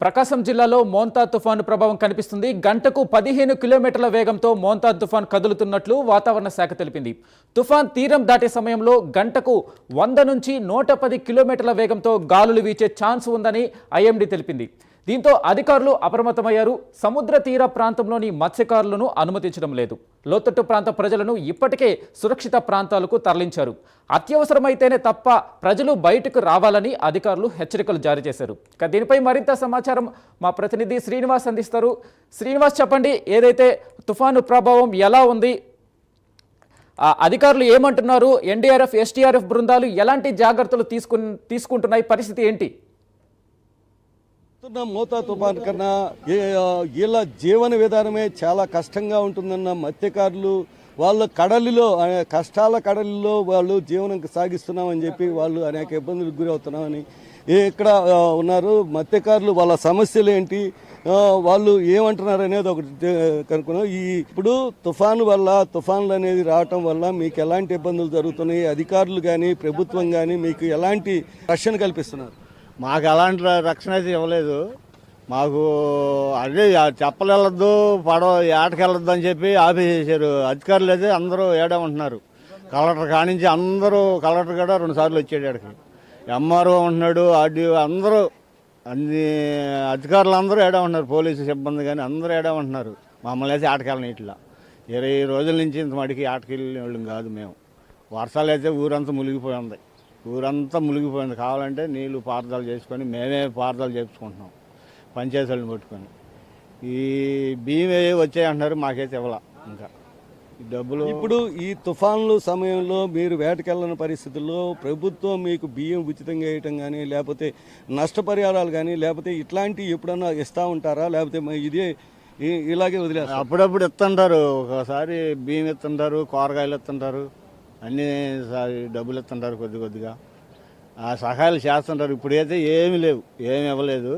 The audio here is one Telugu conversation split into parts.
ప్రకాశం జిల్లాలో మోంతా తుఫాను ప్రభావం కనిపిస్తుంది. గంటకు 15 కిలోమీటర్ల వేగంతో మోంతా తుఫాన్ కదులుతున్నట్లు వాతావరణ శాఖ తెలిపింది. తుఫాన్ తీరం దాటే సమయంలో గంటకు 100 నుంచి 110 కిలోమీటర్ల వేగంతో గాలులు వీచే ఛాన్స్ ఉందని ఐఎండీ తెలిపింది. దీంతో అధికారులు అప్రమత్తమయ్యారు. సముద్ర తీర ప్రాంతంలోని మత్స్యకారులను అనుమతించడం లేదు. లోతట్టు ప్రాంత ప్రజలను ఇప్పటికే సురక్షిత ప్రాంతాలకు తరలించారు. అత్యవసరమైతేనే తప్ప ప్రజలు బయటకు రావాలని అధికారులు హెచ్చరికలు జారీ చేశారు. దీనిపై మరింత సమాచారం మా ప్రతినిధి శ్రీనివాస్ అందిస్తారు. శ్రీనివాస్, చెప్పండి, ఏదైతే తుఫాను ప్రభావం ఎలా ఉంది, అధికారులు ఏమంటున్నారు, ఎన్డీఆర్ఎఫ్ ఎస్డీఆర్ఎఫ్ బృందాలు ఎలాంటి జాగ్రత్తలు తీసుకుంటున్నాయి, పరిస్థితి ఏంటి? మోతా తుఫాన్ కన్నా వీళ్ళ జీవన విధానమే చాలా కష్టంగా ఉంటుందన్న మత్స్యకారులు వాళ్ళ కడలిలో కష్టాల కడలిలో వాళ్ళు జీవనం సాగిస్తున్నామని చెప్పి వాళ్ళు అనేక ఇబ్బందులకు గురవుతున్నామని ఇక్కడ ఉన్నారు మత్స్యకారులు. వాళ్ళ సమస్యలు ఏంటి, వాళ్ళు ఏమంటున్నారు అనేది ఒకటి కనుక్కున్నాం. ఇప్పుడు తుఫాన్లు అనేది రావటం వల్ల మీకు ఎలాంటి ఇబ్బందులు జరుగుతున్నాయి, అధికారులు కానీ ప్రభుత్వం కానీ మీకు ఎలాంటి రక్షణ కల్పిస్తున్నారు? మాకు ఎలాంటి రక్షణ అయితే ఇవ్వలేదు. మాకు అదే చెప్పలేవద్దు, పడవ ఏటకెళ్ళొద్దు అని చెప్పి ఆపేసేసారు. అధికారులు అయితే అందరూ ఏడమంటున్నారు. కలెక్టర్ కానించి అందరూ, కలెక్టర్ కూడా 2 సార్లు వచ్చాడు ఏడకి. ఎంఆర్ఓ ఉంటున్నాడు, ఆర్డీఓ, అందరూ అన్ని అధికారులు అందరూ ఏడమంటున్నారు. పోలీసు సిబ్బంది కానీ అందరూ ఏడమంటున్నారు. మమ్మల్ని అయితే ఆటకెళ్ళని ఇట్లా 20 రోజుల నుంచి ఇంత మడికి ఆటకెళ్ళిన వాళ్ళం కాదు మేము. వర్షాలు అయితే ఊరంతా మునిగిపోయి ఉంది. ఊరంతా మునిగిపోయింది. కావాలంటే నీళ్లు పారుదల చేసుకొని మేమే పారుదల చేసుకుంటున్నాం పంచాయతీలను పట్టుకొని. ఈ బియ్యం వచ్చాయంటున్నారు, మాకైతే ఇవ్వాల ఇంకా డబ్బులు. ఇప్పుడు ఈ తుఫాన్లు సమయంలో మీరు వేటకెళ్ళని పరిస్థితుల్లో ప్రభుత్వం మీకు బియ్యం ఉచితంగా వేయటం కానీ లేకపోతే నష్టపరిహారాలు కానీ లేకపోతే ఇట్లాంటివి ఎప్పుడన్నా ఇస్తూ ఉంటారా, లేకపోతే ఇదే ఇలాగే వదిలేస్తారు? అప్పుడప్పుడు ఇస్తుంటారు. ఒకసారి బియ్యం ఇస్తుంటారు, కూరగాయలు ఇస్తుంటారు, అన్నీ డబ్బులు ఇస్తుంటారు కొద్దిగా. ఆ సహాయాలు చేస్తుంటారు. ఇప్పుడైతే ఏమీ లేవు, ఏమి ఇవ్వలేదు.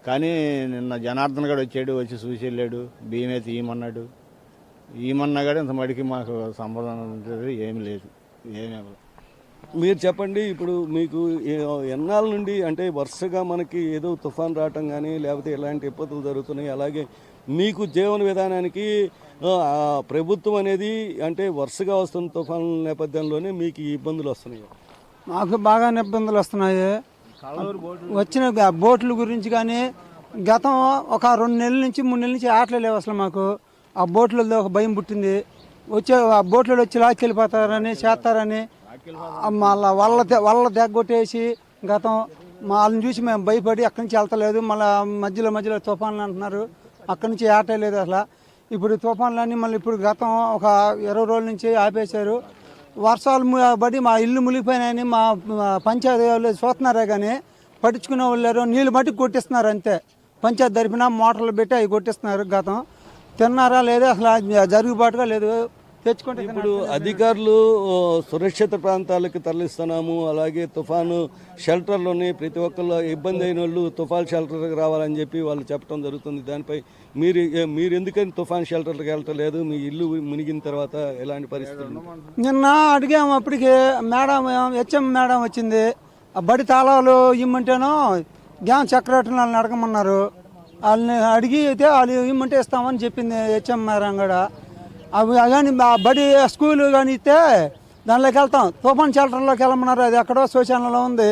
కానీ నిన్న జనార్దన్ గడు వచ్చి చూసి వెళ్ళాడు. బియ్యం అయితే ఈమన్నాడు. ఈమన్నా కూడా ఇంత మడికి మాకు సంపాదన ఉంటుంది, ఏమి లేదు, ఏమి ఇవ్వలేదు. మీరు చెప్పండి, ఇప్పుడు మీకు ఎన్నాళ్ళ నుండి అంటే వరుసగా మనకి ఏదో తుఫాన్ రావటం కానీ లేకపోతే ఎలాంటి ఇబ్బందులు జరుగుతున్నాయి, అలాగే మీకు జీవన విధానానికి ప్రభుత్వం అనేది అంటే వరుసగా వస్తున్న తుఫాన్ నేపథ్యంలోనే మీకు ఈ ఇబ్బందులు వస్తున్నాయి? మాకు బాగా ఇబ్బందులు వస్తున్నాయి. వచ్చిన బోట్ల గురించి కానీ గతం ఒక 2 నెలల నుంచి 3 నెలల నుంచి ఆటలు లేవు అసలు. మాకు ఆ బోట్లలో ఒక భయం పుట్టింది. ఆ బోట్లలో వచ్చి లాక్కెళ్ళిపోతారని చేస్తారని మళ్ళీ వాళ్ళ దగ్గొట్టేసి గతం వాళ్ళని చూసి మేము భయపడి అక్కడి నుంచి వెళ్తలేదు. మళ్ళీ మధ్యలో తుఫాన్లు అంటున్నారు, అక్కడి నుంచి ఆటే లేదు అసలు. ఇప్పుడు తుఫాన్లన్నీ మళ్ళీ ఇప్పుడు గతం ఒక 20 రోజుల నుంచి ఆపేశారు. వర్షాలు పడి మా ఇల్లు మునిగిపోయినాయని మా పంచాయతీ వాళ్ళు చూస్తున్నారే కానీ పట్టించుకునే వాళ్ళు నీళ్ళు మట్టికి కొట్టిస్తున్నారు అంతే. పంచాయతీ తరపున మోటార్లు పెట్టి అవి కొట్టిస్తున్నారు. గతం తిన్నారా లేదా అసలు జరుగుబాటుగా లేదు. తెచ్చుకుంటే ఇప్పుడు అధికారులు సురక్షిత ప్రాంతాలకు తరలిస్తున్నాము, అలాగే తుఫాను షెల్టర్లోనే ప్రతి ఒక్కళ్ళు ఇబ్బంది అయిన వాళ్ళు తుఫాన్ షెల్టర్కి రావాలని చెప్పి వాళ్ళు చెప్పడం జరుగుతుంది. దానిపై మీరు ఎందుకని తుఫాన్ షెల్టర్కి వెళ్ళలేదు? మీ ఇల్లు మునిగిన తర్వాత ఎలాంటి పరిస్థితులు? నిన్న అడిగాము, అప్పటికి మేడం హెచ్ఎం మేడం వచ్చింది. ఆ బడి తాళాలు ఇమ్మంటేనో గ్యాం చక్రవర్తిని వాళ్ళని అడగమన్నారు. వాళ్ళని అడిగి అయితే వాళ్ళు ఇమ్మంటే ఇస్తామని చెప్పింది హెచ్ఎం మేడం కూడా. అవి కానీ బడి స్కూల్ కానీ ఇస్తే దానిలోకి వెళ్తాం. తుఫాన్ షెల్టర్లోకి వెళ్ళమన్నారు. అది ఎక్కడో శ్మశానంలో ఉంది.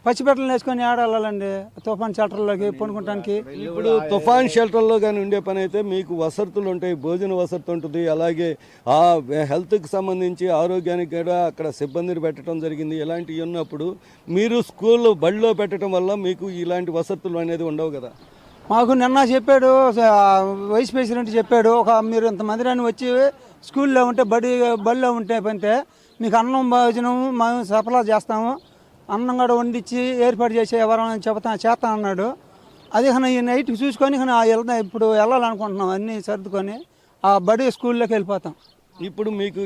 పచ్చిపెట్టలు వేసుకొని ఆడాలండి తుఫాన్ షెల్టర్లోకి పండుకోవడానికి. ఇప్పుడు తుఫాన్ షెల్టర్లో కానీ ఉండే పని అయితే మీకు వసతులు ఉంటాయి, భోజన వసతి ఉంటుంది, అలాగే ఆ హెల్త్కి సంబంధించి ఆరోగ్యానికి కూడా అక్కడ సిబ్బందిని పెట్టడం జరిగింది. ఇలాంటివి ఉన్నప్పుడు మీరు స్కూల్లో బడిలో పెట్టడం వల్ల మీకు ఇలాంటి వసతులు అనేది ఉండవు కదా? మాకు నిన్న చెప్పాడు వైస్ ప్రెసిడెంట్ చెప్పాడు, మీరు ఇంతమంది రాని వచ్చి స్కూల్లో ఉంటే బడిలో ఉంటే పంటే మీకు అన్నం భోజనం మేము సరఫరా చేస్తాము, అన్నం కూడా వండించి ఏర్పాటు చేసి ఎవరైనా చేస్తా అన్నాడు. అది ఈ నైట్కి చూసుకొని వెళ్తాం. ఇప్పుడు వెళ్ళాలనుకుంటున్నాం, అన్నీ సర్దుకొని ఆ బడి స్కూల్లోకి వెళ్ళిపోతాం. ఇప్పుడు మీకు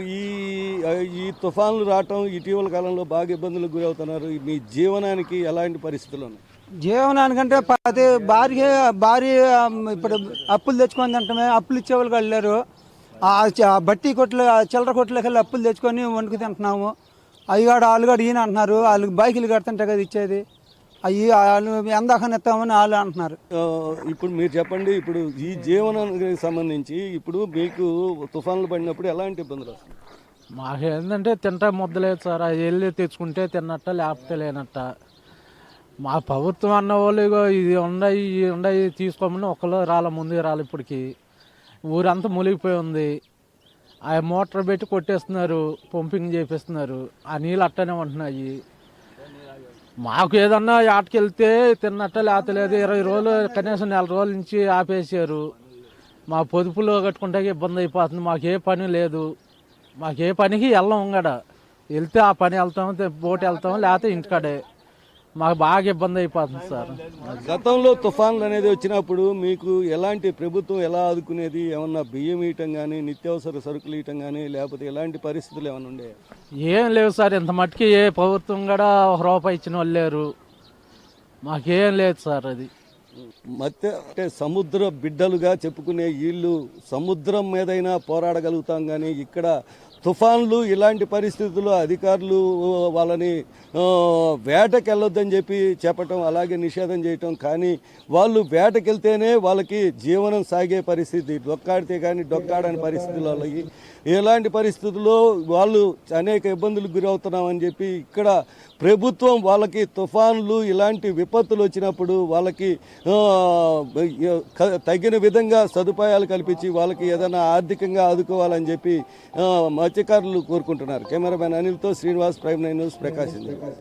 ఈ తుఫాన్లు రావటం ఇటీవల కాలంలో బాగా ఇబ్బందులకు గురవుతున్నారు. మీ జీవనానికి ఎలాంటి పరిస్థితులు ఉన్నాయి? జీవనానికంటే భారీ ఇప్పుడు అప్పులు తెచ్చుకొని తింటమే. అప్పులు ఇచ్చేవాళ్ళు వెళ్ళారు. బట్టి కొట్లు చిల్లర కొట్లకి వెళ్ళి అప్పులు తెచ్చుకొని వండుకు తింటున్నాము. అయ్యగాడు ఆలుగాడు ఈయన అంటున్నారు. వాళ్ళకి బైకులు కడుతుంటే కదా ఇచ్చేది. అవి వాళ్ళు ఎందాకని ఎత్తామని వాళ్ళు అంటున్నారు. ఇప్పుడు మీరు చెప్పండి, ఇప్పుడు ఈ జీవనానికి సంబంధించి ఇప్పుడు మీకు తుఫాన్లు పడినప్పుడు ఎలాంటి ఇబ్బందులు వస్తాయి? మాకేందంటే తింటా ముద్దలేదు సార్, అది వెళ్ళి తెచ్చుకుంటే తిన్నట్ట లేకపోతే లేనట్ట. మా ప్రభుత్వం అన్న వాళ్ళు ఇగో ఇది ఉండయి తీసుకోమని ఒకళ్ళు ముందు రాలి ఇప్పటికి ఊరంతా మునిగిపోయి ఉంది. ఆ మోటార్ పెట్టి కొట్టేస్తున్నారు, పంపింగ్ చేపిస్తున్నారు, ఆ నీళ్ళు అట్టనే ఉంటున్నాయి. మాకు ఏదన్నా ఆటకెళ్తే తిన్నట్ట లేకపోతే లేదు. 20 రోజులు కనీసం 4 రోజుల నుంచి ఆపేసారు. మా పొదుపులో కట్టుకుంటే ఇబ్బంది అయిపోతుంది. మాకే పని లేదు, మాకే పనికి వెళ్ళం. ఇంకడ వెళ్తే ఆ పని వెళ్తాం, బోట్ వెళ్తాం, లేకపోతే ఇంటికాడే. మాకు బాగా ఇబ్బంది అయిపోతుంది సార్. గతంలో తుఫాన్లు అనేది వచ్చినప్పుడు మీకు ఎలాంటి ప్రభుత్వం ఎలా ఆదుకునేది? ఏమన్నా బియ్యం ఇవ్వటం కానీ, నిత్యావసర సరుకులు ఇవ్వటం కానీ, లేకపోతే ఎలాంటి పరిస్థితులు ఏమైనా ఉండే? ఏం లేవు సార్, ఇంత మట్టుకి ఏ ప్రభుత్వం కూడా 1 రూపాయి ఇచ్చిన వాళ్ళు లేరు. మాకేం లేదు సార్. అది అంటే సముద్ర బిడ్డలుగా చెప్పుకునే వీళ్ళు సముద్రం మీదైనా పోరాడగలుగుతాం, కానీ ఇక్కడ తుఫాన్లు ఇలాంటి పరిస్థితుల్లో అధికారులు వాళ్ళని వేటకి వెళ్ళొద్దని చెప్పి చెప్పటం, అలాగే నిషేధం చేయటం. కానీ వాళ్ళు వేటకెళ్తేనే వాళ్ళకి జీవనం సాగే పరిస్థితి, డొక్కాడితే కానీ డొక్కాడని పరిస్థితులు వాళ్ళకి. ఇలాంటి పరిస్థితుల్లో వాళ్ళు అనేక ఇబ్బందులకు గురవుతున్నామని చెప్పి ఇక్కడ ప్రభుత్వం వాళ్ళకి తుఫాన్లు ఇలాంటి విపత్తులు వచ్చినప్పుడు వాళ్ళకి తగిన విధంగా సదుపాయాలు కల్పించి వాళ్ళకి ఏదైనా ఆర్థికంగా ఆదుకోవాలని చెప్పి మత్స్యకారులు కోరుకుంటున్నారు. కెమెరామెన్ అనిల్తో శ్రీనివాస్, ప్రైమ్ 9 న్యూస్, ప్రకాశం.